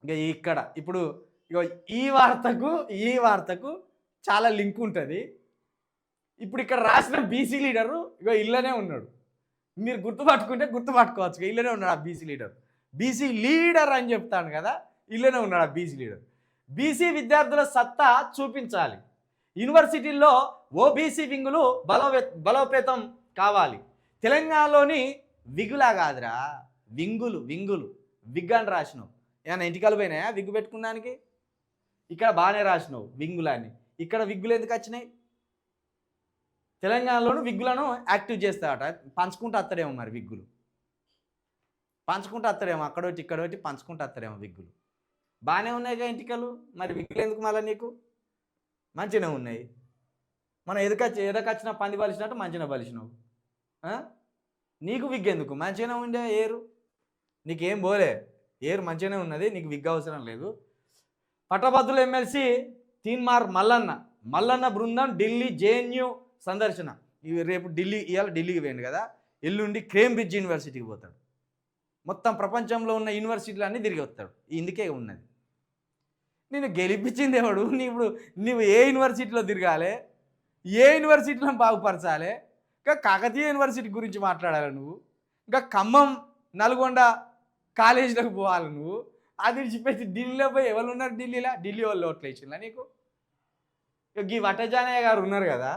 ఇక ఇక్కడ ఇప్పుడు ఇగో ఈ వార్తకు చాలా లింక్ ఉంటుంది. ఇప్పుడు ఇక్కడ రాసిన బీసీ లీడరు ఇగో ఇళ్ళనే ఉన్నాడు. మీరు గుర్తుపట్టుకోవచ్చు. ఇళ్ళనే ఉన్నాడు ఆ బీసీ లీడర్. బీసీ లీడర్ అని చెప్తాను కదా, ఇళ్ళనే ఉన్నాడు ఆ బీసీ లీడర్. బీసీ విద్యార్థుల సత్తా చూపించాలి, యూనివర్సిటీల్లో ఓబీసీ వింగులు బలోపేతం కావాలి. తెలంగాణలోని విగులా కాదురా, వింగులు విగ్ అని రాసినావు. ఏమన్నా ఇంటికాలు పోయినాయా విగ్గు పెట్టుకున్నానికి? ఇక్కడ బాగానే రాసినావు వింగులని, ఇక్కడ విగ్గులు ఎందుకు వచ్చినాయి? తెలంగాణలోను విగ్గులను యాక్టివ్ చేస్తాడట, పంచుకుంటూ వస్తాడేమో మరి విగ్గులు, పంచుకుంటూ వస్తాడేమో, అక్కడొచ్చి ఇక్కడొచ్చి పంచుకుంటూ వస్తాడేమో విగ్గులు. బాగానే ఉన్నాయిగా ఇంటికలు, మరి విగ్గులు ఎందుకు మళ్ళీ నీకు? మంచిగానే ఉన్నాయి. మనం ఎదకొచ్చిన పంది బలిసినట్టు మంచిగా బలిసినావు. నీకు విగ్ ఎందుకు? మంచిగానే ఉండే ఏరు, నీకేం పోలే, ఏరు మంచిగానే ఉన్నది, నీకు విగ్ అవసరం లేదు. పట్టభద్రుల ఎమ్మెల్సీ తీన్మార్ మల్లన్న బృందం ఢిల్లీ జేఎన్యూ సందర్శన. ఇవి రేపు ఇవాళ ఢిల్లీకి పోయింది కదా, ఎల్లుండి కేంబ్రిడ్జ్ యూనివర్సిటీకి పోతాడు. మొత్తం ప్రపంచంలో ఉన్న యూనివర్సిటీలు అన్నీ తిరిగి వస్తాడు. ఇందుకే ఉన్నది. నేను గెలిపించింది ఎవడు? నువ్వు ఏ యూనివర్సిటీలో తిరగాలి, ఏ యూనివర్సిటీలో బాగుపరచాలి? ఇంకా కాకతీయ యూనివర్సిటీ గురించి మాట్లాడాలి నువ్వు, ఇంకా ఖమ్మం నల్గొండ కాలేజీలకు పోవాలి నువ్వు. అది విడిచిపెట్టి ఢిల్లీలో పోయి ఎవరు ఉన్నారు? ఢిల్లీ వాళ్ళు ఓట్లు వేసిందా నీకు? ఇక ఈ వట్టజానయ్య గారు ఉన్నారు కదా,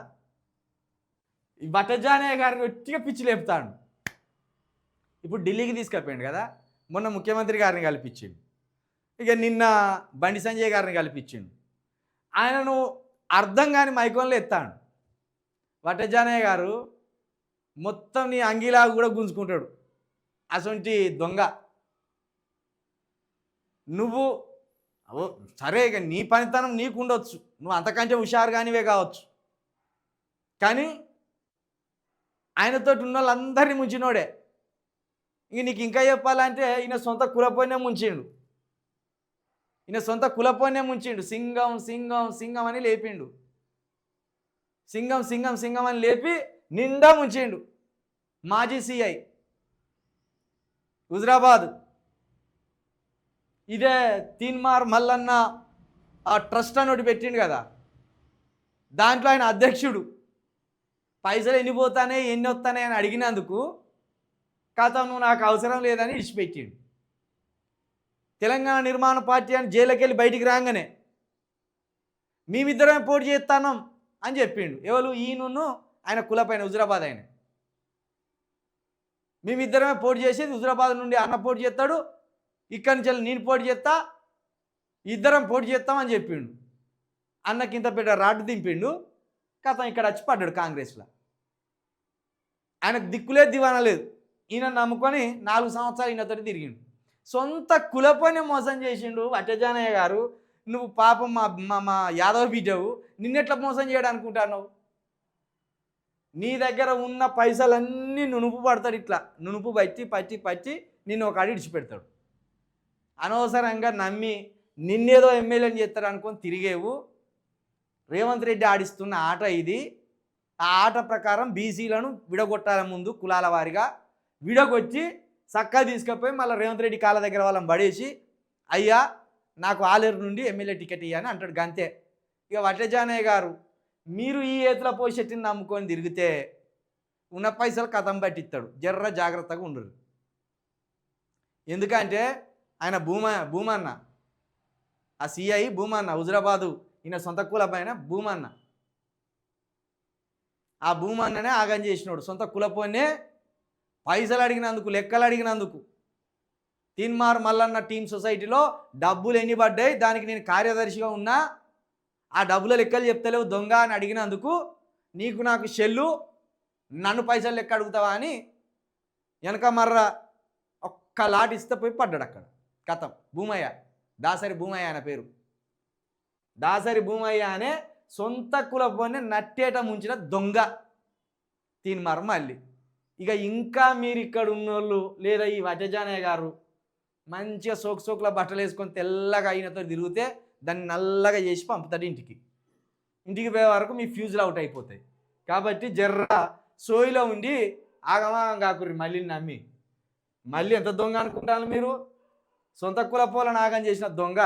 ఈ వట్టజానయ్య గారిని ఒట్టిగా పిచ్చి లేపుతాడు. ఇప్పుడు ఢిల్లీకి తీసుకెళ్ళిపోయాడు కదా, మొన్న ముఖ్యమంత్రి గారిని కల్పించిండు, ఇక నిన్న బండి సంజయ్ గారిని కల్పించిండు. ఆయనను అర్థం కాని మైకంలో ఎత్తాడు. వట్టజానయ్య గారు మొత్తం నీ అంగీలాగా కూడా గుంజుకుంటాడు. అసొంటి దొంగ నువ్వు. సరే, ఇక నీ పనితనం నీకు ఉండొచ్చు, నువ్వు అంతకంటే హుషారుగానివే కావచ్చు, కానీ ఆయనతో ఉన్న వాళ్ళందరినీ ముంచినోడే. ఇంక నీకు ఇంకా చెప్పాలంటే ఈయన సొంత కులపోయినే ముంచిండు. సింగం సింగం సింగం అని లేపిండు. సింగం సింగం సింగం అని లేపి నిండా ముంచిండు. మాజీ సిఐ హుజరాబాద్, ఇదే తీన్మార్ మల్లన్న ఆ ట్రస్ట్ అని ఒకటి పెట్టిండు కదా, దాంట్లో ఆయన అధ్యక్షుడు. పైసలు ఎన్ని పోతానే ఎన్ని వస్తానే అని అడిగినందుకు కథ నువ్వు నాకు అవసరం లేదని ఇడిచిపెట్టిండు. తెలంగాణ నిర్మాణ పార్టీ అని జైలుకి వెళ్ళి బయటికి రాగానే మేమిద్దరమే పోటీ చేస్తాం అని చెప్పిండు. ఎవరు? ఈయనను ఆయన కులపైన హుజరాబాద్ ఆయన. మేమిద్దరమే పోటీ చేసేది, హుజరాబాద్ నుండి అన్న పోటీ చేస్తాడు, ఇక్కడి నుంచి నేను పోటీ చేస్తా, ఇద్దరం పోటీ చేస్తామని చెప్పిండు. అన్నకి ఇంత పెద్ద రాడ్డు దింపిండు. కథం ఇక్కడ వచ్చి పడ్డాడు కాంగ్రెస్లో. ఆయనకు దిక్కులేదు, దివానా లేదు. ఈయన నమ్ముకొని 4 సంవత్సరాలు ఈయనతోటి తిరిగిండు. సొంత కులపోనే మోసం చేసిండు వట్టజానయ్య గారు. నువ్వు పాపం మా యాదవ్ బిడ్డవు, నిన్నెట్లా మోసం చేయడం అనుకుంటున్నావు? నీ దగ్గర ఉన్న పైసలన్నీ నునుపు పడతాడు, ఇట్లా నునుపు పట్టి నిన్ను ఒక అడి ఇడిచిపెడతాడు. అనవసరంగా నమ్మి నిన్నేదో ఎమ్మెల్యేని చేస్తాడు అనుకొని తిరిగేవు. రేవంత్ రెడ్డి ఆడిస్తున్న ఆట ఇది. ఆ ఆట ప్రకారం బీసీలను విడగొట్టాల, ముందు కులాల వారిగా విడగొచ్చి చక్కగా తీసుకుపోయి మళ్ళీ రేవంత్ రెడ్డి కాళ్ళ దగ్గర వాళ్ళని పడేసి, అయ్యా నాకు ఆలేరు నుండి ఎమ్మెల్యే టికెట్ ఇయ్యని అంటాడు. గంతే. ఇక వట్టజానయ్య గారు, మీరు ఈ ఏతుల పోషెట్టిని నమ్ముకొని తిరిగితే ఉన్న పైసలు కథం పట్టిస్తాడు. జర్ర జాగ్రత్తగా ఉండరు. ఎందుకంటే ఆయన భూమన్న, ఆ సిఐ భూమన్న, హుజరాబాదు ఈయన సొంత కులపైన భూమన్న. ఆ భూమన్ననే ఆగం చేసినాడు. సొంత కులపోనే పైసలు అడిగినందుకు, లెక్కలు అడిగినందుకు. తీన్మార్ మల్లన్న టీమ్ సొసైటీలో డబ్బులు ఎన్ని పడ్డాయి, దానికి నేను కార్యదర్శిగా ఉన్నా, ఆ డబ్బుల లెక్కలు చెప్తలేవు దొంగ అని అడిగినందుకు నీకు నాకు చెల్లు, నన్ను పైసలు లెక్క అడుగుతావా అని వెనక మర్ర ఒక్క లాట్ ఇస్తే పోయి పడ్డాడు అక్కడ. కథం. భూమయ్య, దాసరి భూమయ్య ఆయన పేరు. దాసరి భూమయ్య అనే సొంత కులపోనే నట్టేట ముంచిన దొంగ తీన్మార్ మల్లి. ఇక ఇంకా మీరు ఇక్కడ ఉన్నోళ్ళు లేదా ఈ వట్టజానయ్య గారు మంచిగా సోకుల బట్టలు వేసుకొని తెల్లగా అయినతో తిరిగితే దాన్ని నల్లగా చేసి పంపుతాడు ఇంటికి. ఇంటికి పోయే వరకు మీ ఫ్యూజులు అవుట్ అయిపోతాయి. కాబట్టి జర్ర సోయిలో ఉండి ఆగమాగం కాకుర్రి మళ్ళీ నమ్మి. మళ్ళీ ఎంత దొంగ అనుకుంటాను మీరు? సొంత కుల పోల నాగం చేసిన దొంగ